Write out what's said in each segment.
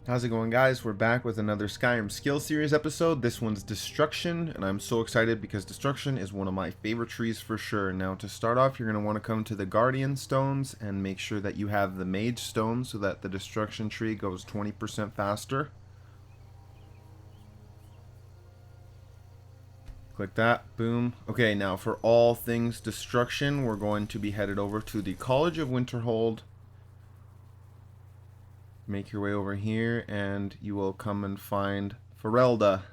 How's it going, guys? We're back with another Skyrim skill series episode. This one's Destruction, and I'm so excited because Destruction is one of my favorite trees for sure. Now, to start off, you're going to want to come to the Guardian Stones and make sure that you have the Mage Stone so that the Destruction tree goes 20% faster. Click that. Boom. Okay, now for all things Destruction, we're going to be headed over to the College of Winterhold. Make your way over here and you will come and find Ferelda.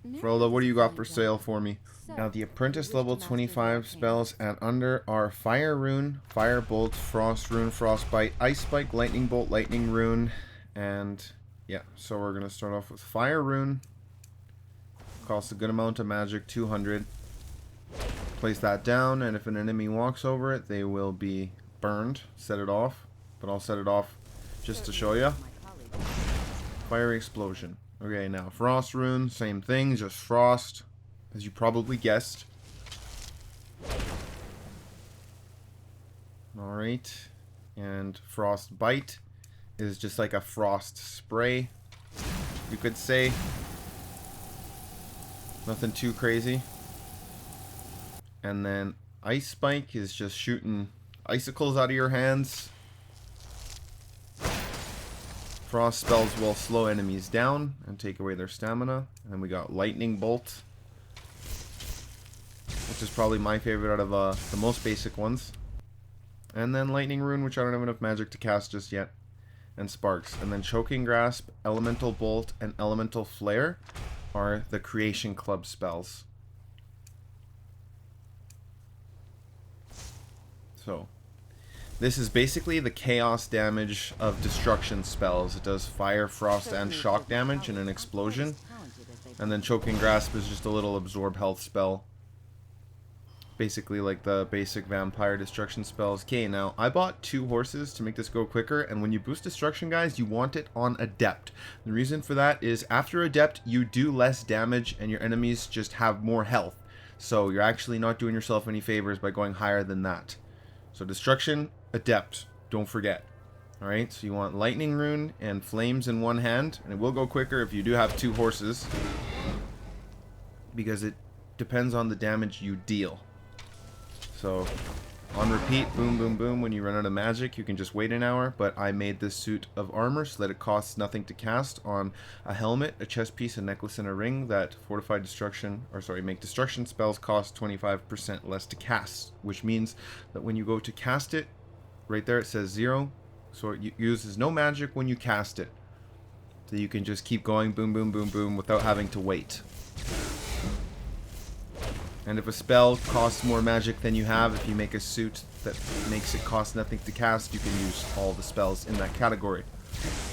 Ferelda, what do you got for sale for me? Now the Apprentice level 25 spells and under are Fire Rune, Fire Bolt, Frost Rune, Frostbite, Ice Spike, Lightning Bolt, Lightning Rune, and yeah, so we're going to start off with Fire Rune. Costs a good amount of magic, 200. Place that down, and if an enemy walks over it, they will be burned. Set it off, but I'll set it off just to show you. Fiery Explosion. Okay, now Frost Rune, same thing, just frost, as you probably guessed. Alright, and Frostbite is just like a frost spray, you could say. Nothing too crazy. And then Ice Spike is just shooting icicles out of your hands. Frost spells will slow enemies down and take away their stamina. And then we got Lightning Bolt, which is probably my favorite out of the most basic ones. And then Lightning Rune, which I don't have enough magic to cast just yet. And Sparks. And then Choking Grasp, Elemental Bolt, and Elemental Flare are the Creation Club spells. So this is basically the chaos damage of destruction spells. It does fire, frost, and shock damage in an explosion. And then Choking Grasp is just a little absorb health spell. Basically like the basic vampire destruction spells. Okay, now I bought 2 horses to make this go quicker, and when you boost destruction, guys, you want it on Adept. The reason for that is after Adept, you do less damage and your enemies just have more health. So you're actually not doing yourself any favors by going higher than that. So Destruction, Adept, don't forget. Alright, so you want Lightning Rune and Flames in one hand, and it will go quicker if you do have 2 horses, because it depends on the damage you deal. So, on repeat, boom, boom, boom, when you run out of magic, you can just wait an hour, but I made this suit of armor so that it costs nothing to cast on a helmet, a chest piece, a necklace, and a ring that fortify destruction, or sorry, make destruction spells cost 25% less to cast, which means that when you go to cast it, right there it says 0, so it uses no magic when you cast it. So you can just keep going, boom, boom, boom, boom, without having to wait. And if a spell costs more magic than you have, if you make a suit that makes it cost nothing to cast, you can use all the spells in that category.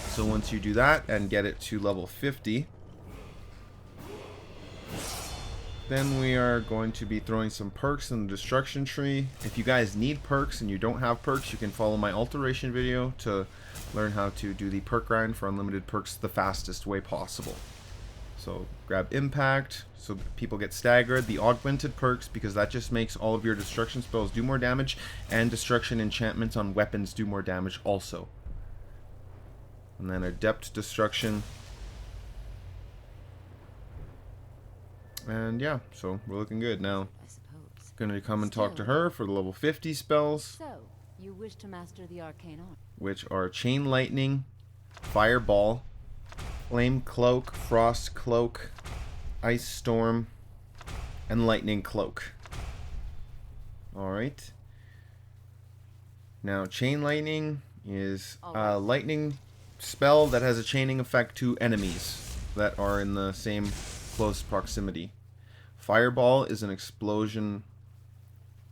So once you do that and get it to level 50, then we are going to be throwing some perks in the destruction tree. If you guys need perks and you don't have perks, you can follow my alteration video to learn how to do the perk grind for unlimited perks the fastest way possible. So grab Impact, so people get staggered. The Augmented perks, because that just makes all of your destruction spells do more damage, and destruction enchantments on weapons do more damage also. And then Adept Destruction. And yeah, so we're looking good now. Gonna come and talk to her for the level 50 spells. So, you wish to master the arcane art, which are Chain Lightning, Fireball, Flame Cloak, Frost Cloak, Ice Storm, and Lightning Cloak. Alright. Now, Chain Lightning is a lightning spell that has a chaining effect to enemies that are in the same close proximity. Fireball is an explosion,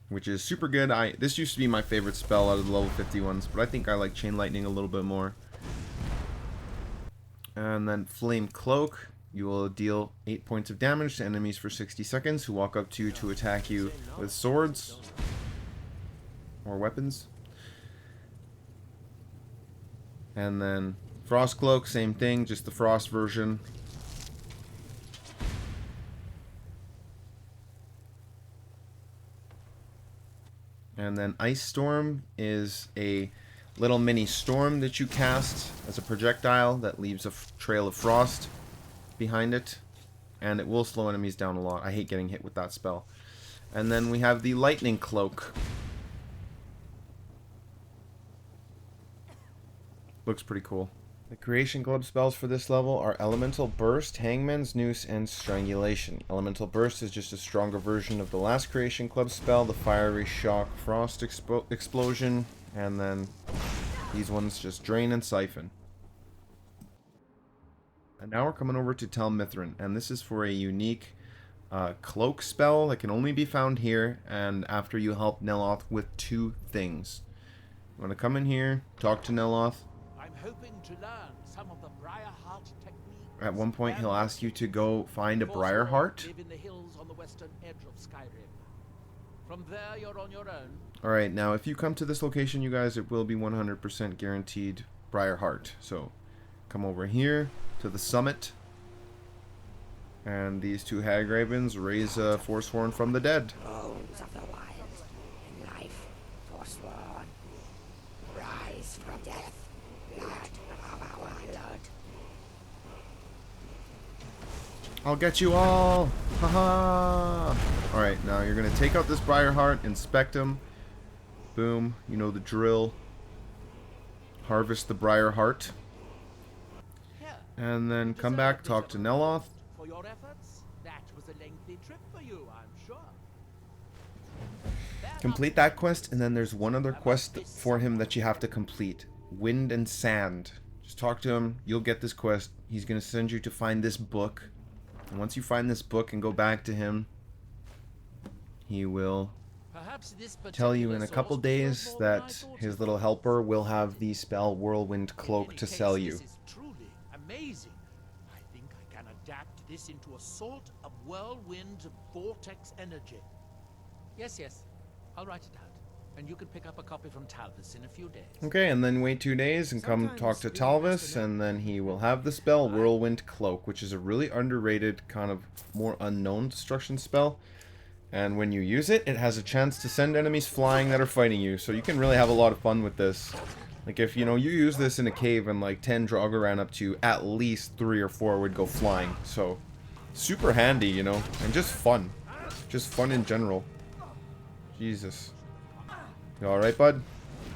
which is super good. This used to be my favorite spell out of the level 50 ones, but I think I like Chain Lightning a little bit more. And then Flame Cloak, you will deal 8 points of damage to enemies for 60 seconds who walk up to you to attack you with swords or weapons. And then Frost Cloak, same thing, just the frost version. And then Ice Storm is a little mini storm that you cast as a projectile that leaves a trail of frost behind it. And it will slow enemies down a lot. I hate getting hit with that spell. And then we have the Lightning Cloak. Looks pretty cool. The Creation Club spells for this level are Elemental Burst, Hangman's Noose, and Strangulation. Elemental Burst is just a stronger version of the last Creation Club spell, the Fiery Shock, Frost Explosion, and then these ones just Drain and Siphon. And now we're coming over to Tel Mithryn, and this is for a unique cloak spell that can only be found here, and after you help Neloth with 2 things. You want to come in here, talk to Neloth. I'm hoping to learn some of the Briarheart techniques. At one point, he'll ask you to go find a Briarheart. Live in the hills on the western edge of Skyrim. From there, you're on your own. Alright, now if you come to this location, you guys, it will be 100% guaranteed Briarheart. So, come over here to the summit. And these 2 hag ravens raise a Forsworn from the dead. Bones of the wild, in life forsworn. Rise from death, blood of our blood. I'll get you all! Haha! Alright, now you're going to take out this Briarheart, inspect him. Boom, you know the drill. Harvest the Briarheart. And then come back, talk to Neloth. For your efforts, that was a lengthy trip for you, I'm sure. Complete that quest, and then there's one other quest for him that you have to complete. Wind and Sand. Just talk to him, you'll get this quest. He's going to send you to find this book. And once you find this book and go back to him, he will tell you in a couple days that his little helper will have the spell Whirlwind Cloak to sell you. This is truly amazing. I think I can adapt this into a sort of whirlwind vortex energy. Yes, I'll write it out. And you can pick up a copy from Talvis in a few days. Okay, and then wait 2 days and come talk to Talvis, and then he will have the spell Whirlwind Cloak, which is a really underrated, kind of more unknown destruction spell. And when you use it, it has a chance to send enemies flying that are fighting you, so you can really have a lot of fun with this. Like if, you know, you use this in a cave and like 10 Draugr ran up to you, at least 3 or 4 would go flying. So, super handy, you know, and just fun. Just fun in general. Jesus. You alright, bud?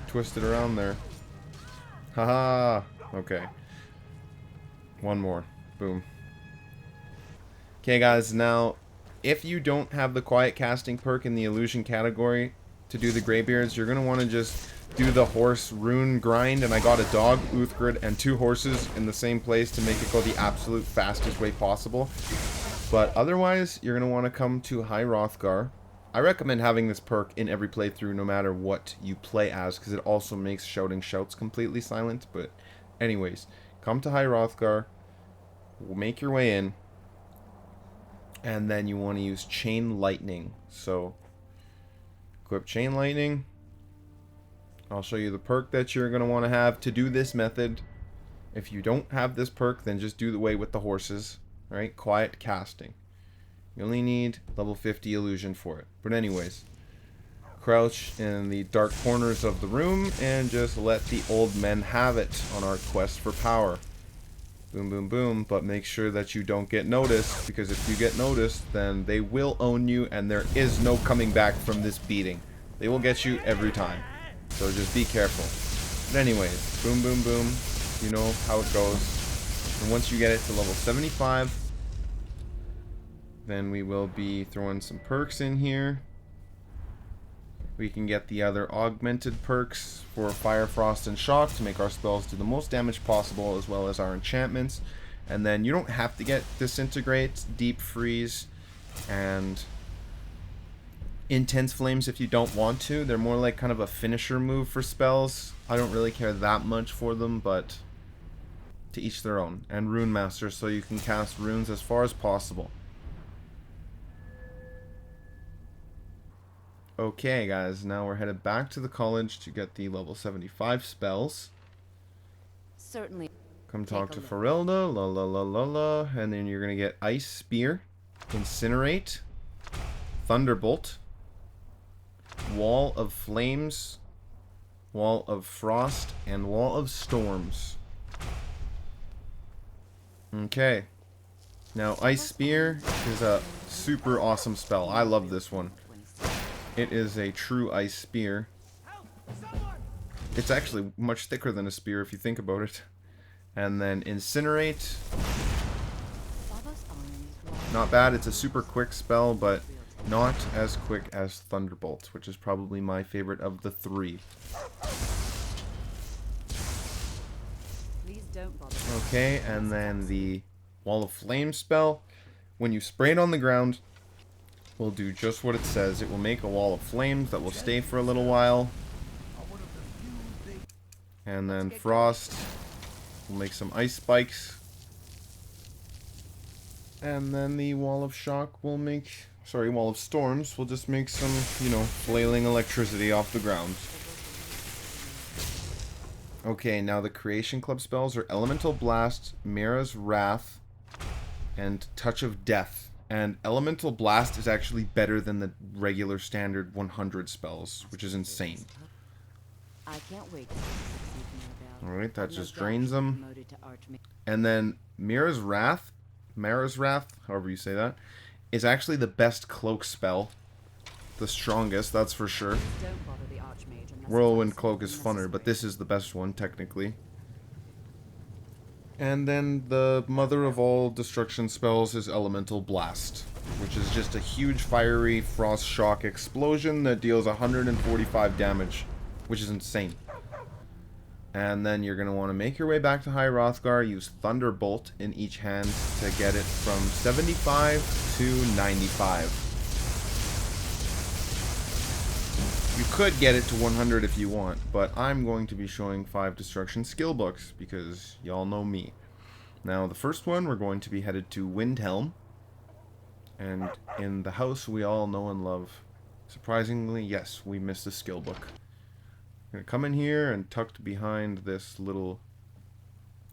Twisted around there. Haha. Okay. One more. Boom. Okay, guys, now, if you don't have the Quiet Casting perk in the Illusion category to do the Greybeards, you're going to want to just do the horse rune grind, and I got a dog, Uthgrid, and 2 horses in the same place to make it go the absolute fastest way possible. But otherwise, you're going to want to come to High Hrothgar. I recommend having this perk in every playthrough no matter what you play as, because it also makes Shouting Shouts completely silent. But anyways, come to High Hrothgar, make your way in, and then you want to use Chain Lightning. So, equip Chain Lightning. I'll show you the perk that you're going to want to have to do this method. If you don't have this perk, then just do the way with the horses, right? Quiet Casting. You only need level 50 illusion for it. But anyways, crouch in the dark corners of the room and just let the old men have it on our quest for power. Boom, boom, boom. But make sure that you don't get noticed, because if you get noticed, then they will own you and there is no coming back from this beating. They will get you every time. So just be careful. But anyways, boom, boom, boom. You know how it goes. And once you get it to level 75, then we will be throwing some perks in here. We can get the other augmented perks for Fire, Frost, and Shock to make our spells do the most damage possible, as well as our enchantments. And then you don't have to get Disintegrate, Deep Freeze, and Intense Flames if you don't want to. They're more like kind of a finisher move for spells. I don't really care that much for them, but to each their own. And Rune Master, so you can cast runes as far as possible. Okay, guys, now we're headed back to the college to get the level 75 spells. Certainly. Come talk to Farilda, la la la la la, and then you're gonna get Ice Spear, Incinerate, Thunderbolt, Wall of Flames, Wall of Frost, and Wall of Storms. Okay. Now, Ice Spear is a super awesome spell. I love this one. It is a true Ice Spear. It's actually much thicker than a spear if you think about it. And then Incinerate. Not bad. It's a super quick spell, but not as quick as Thunderbolt, which is probably my favorite of the three. Okay, and then the Wall of Flame spell. When you spray it on the ground, will do just what it says. It will make a wall of flames that will stay for a little while. And then Frost will make some ice spikes. And then the Wall of Shock will make... Sorry, Wall of Storms will just make some, you know, flailing electricity off the ground. Okay, now the Creation Club spells are Elemental Blast, Mora's Wrath, and Touch of Death. And Elemental Blast is actually better than the regular standard 100 spells, which is insane. I can't wait. Alright, that just drains them. And then Mora's Wrath, however you say that, is actually the best cloak spell. The strongest, that's for sure. Whirlwind Cloak is funner, but this is the best one, technically. And then the mother of all destruction spells is Elemental Blast, which is just a huge fiery frost shock explosion that deals 145 damage, which is insane. And then you're going to want to make your way back to High Hrothgar, use Thunderbolt in each hand to get it from 75 to 95. You could get it to 100 if you want, but I'm going to be showing 5 destruction skill books because y'all know me. Now, the first one, we're going to be headed to Windhelm. And in the house we all know and love. Surprisingly, yes, we missed a skill book. I'm going to come in here and tucked behind this little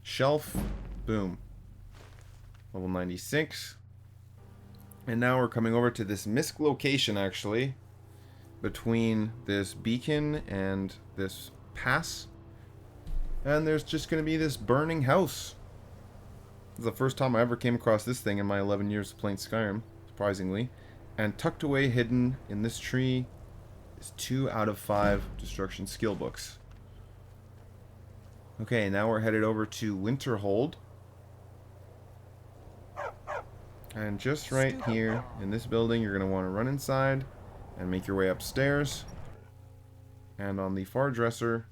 shelf. Boom. Level 96. And now we're coming over to this Mist location, actually. Between this beacon and this pass. And there's just going to be this burning house. This is the first time I ever came across this thing in my 11 years of playing Skyrim, surprisingly. And tucked away hidden in this tree is 2 out of 5 destruction skill books. Okay, now we're headed over to Winterhold. And just right here in this building, you're going to want to run inside and make your way upstairs. And on the far dresser,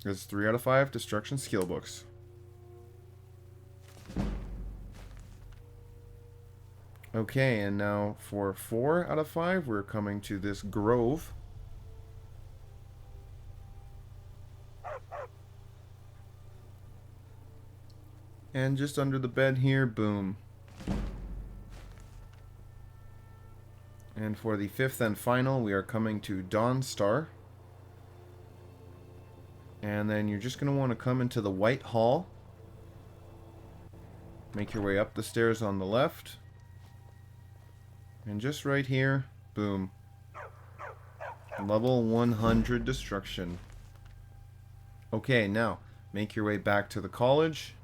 there's 3 out of 5 destruction skill books. Okay, and now for 4 out of 5, we're coming to this grove. And just under the bed here, boom. And for the 5th and final, we are coming to Dawnstar. And then you're just going to want to come into the White Hall. Make your way up the stairs on the left. And just right here, boom. Level 100 destruction. Okay, now, make your way back to the college.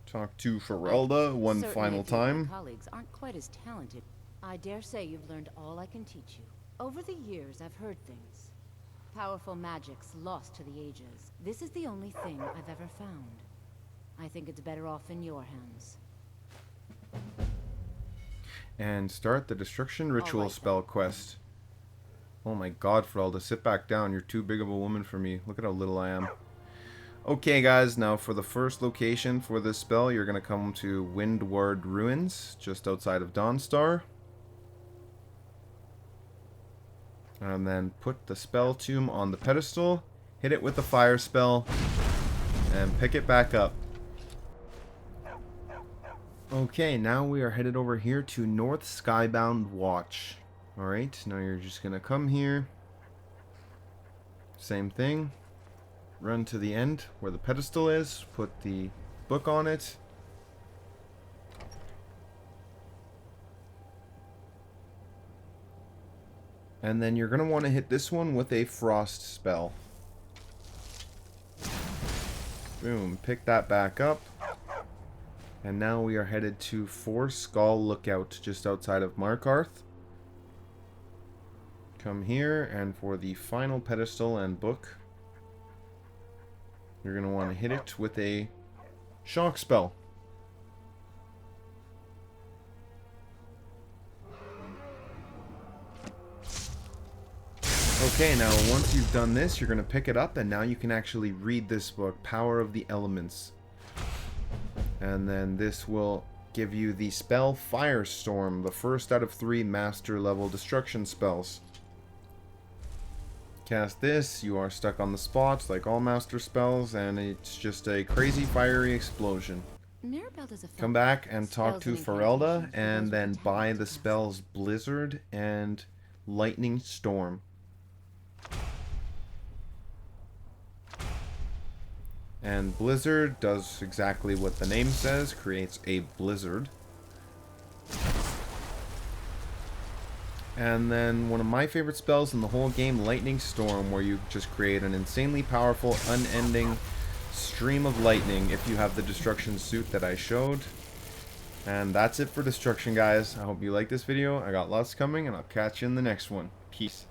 Talk to Ferelda one final time. My colleagues aren't quite as talented. I dare say you've learned all I can teach you. Over the years, I've heard things. Powerful magics lost to the ages. This is the only thing I've ever found. I think it's better off in your hands. And start the Destruction Ritual spell quest. Oh my god, Ferelda, sit back down. You're too big of a woman for me. Look at how little I am. Okay, guys, now for the first location for this spell, you're going to come to Windward Ruins, just outside of Dawnstar. And then put the spell tomb on the pedestal, hit it with the fire spell, and pick it back up. Okay, now we are headed over here to North Skybound Watch. Alright, now you're just going to come here. Same thing. Run to the end where the pedestal is, put the book on it. And then you're going to want to hit this one with a frost spell. Boom, pick that back up. And now we are headed to Four Skull Lookout, just outside of Markarth. Come here, and for the final pedestal and book, you're going to want to hit it with a shock spell. Okay, now once you've done this, you're going to pick it up, and now you can actually read this book, Power of the Elements. And then this will give you the spell Firestorm, the first out of 3 master level destruction spells. Cast this, you are stuck on the spot like all master spells, and it's just a crazy fiery explosion. Come back and talk to Ferelda, and then buy the spells Blizzard and Lightning Storm. And Blizzard does exactly what the name says, creates a blizzard. And then one of my favorite spells in the whole game, Lightning Storm, where you just create an insanely powerful, unending stream of lightning if you have the destruction suit that I showed. And that's it for destruction, guys. I hope you liked this video. I got lots coming, and I'll catch you in the next one. Peace.